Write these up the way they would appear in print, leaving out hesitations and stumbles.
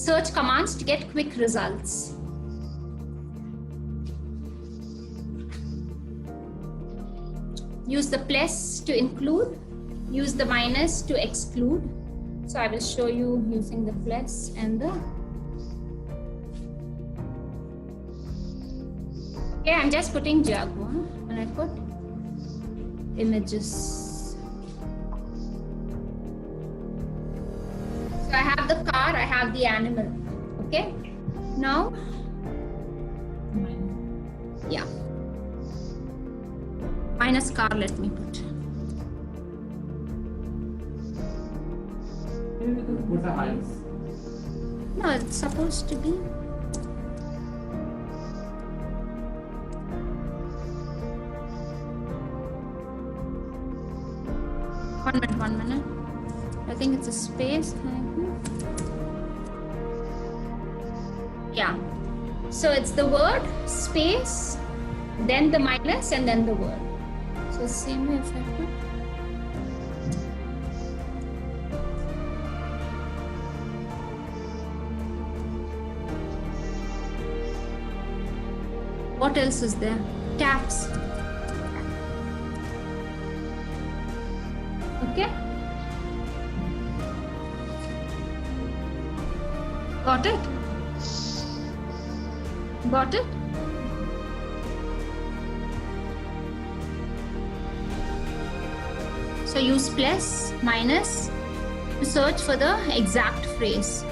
search commands to get quick results. Use the plus to include, use the minus to exclude. So I will show you using the plus and the. Okay, I'm just putting Jaguar and I put images. So I have the car, I have the animal. Okay, now, yeah. Minus car, let me put. Put the highs. No, it's supposed to be. One minute. I think it's a space. Yeah. So it's the word, space, then the minus, and then the word. So same way if I put. What else is there? Tabs. Okay. Got it? Got it? So use plus, minus to search for the exact phrase.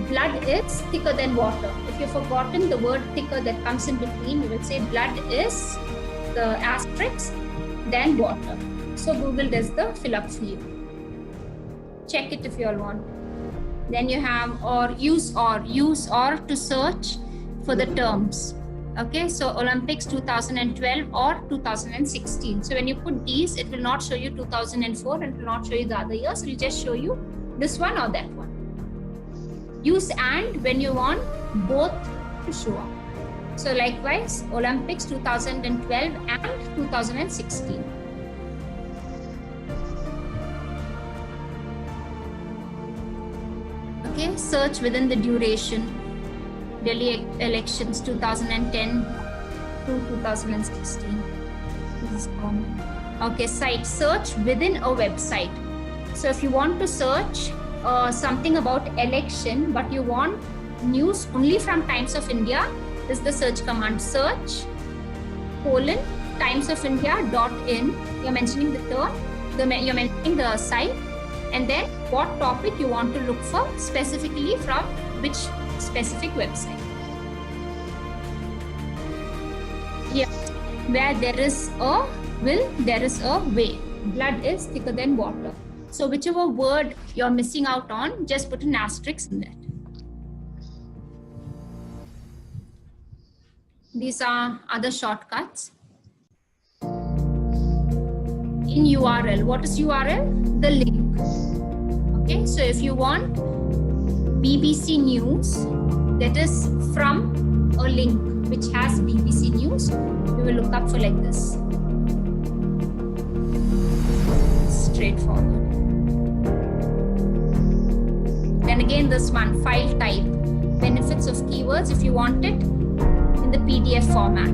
Blood is thicker than water. If you've forgotten the word thicker that comes in between, you will say blood is the asterisk, then water. So Google does the fill up for you. Check it if you all want. Then you have use or to search for the terms. Okay, so Olympics 2012 or 2016. So when you put these, it will not show you 2004 and it will not show you the other years. It will just show you this one or that one. Use and when you want both to show up. So likewise, Olympics 2012 and 2016. Okay, search within the duration. Delhi elections 2010 to 2016. This is common. Okay, site search within a website. So if you want to search something about election, but you want news only from Times of India, this is the search command. Search timesofindia.in. You're mentioning the term, you're mentioning the site, and then what topic you want to look for specifically from which specific website. Yeah, where there is a will, there is a way. Blood is thicker than water. So whichever word you're missing out on, just put an asterisk in that. These are other shortcuts. In URL, what is URL? The link. Okay, so if you want BBC News, that is from a link which has BBC News, you will look up for like this. Straightforward. Then again this one, file type, benefits of keywords, if you want it in the PDF format.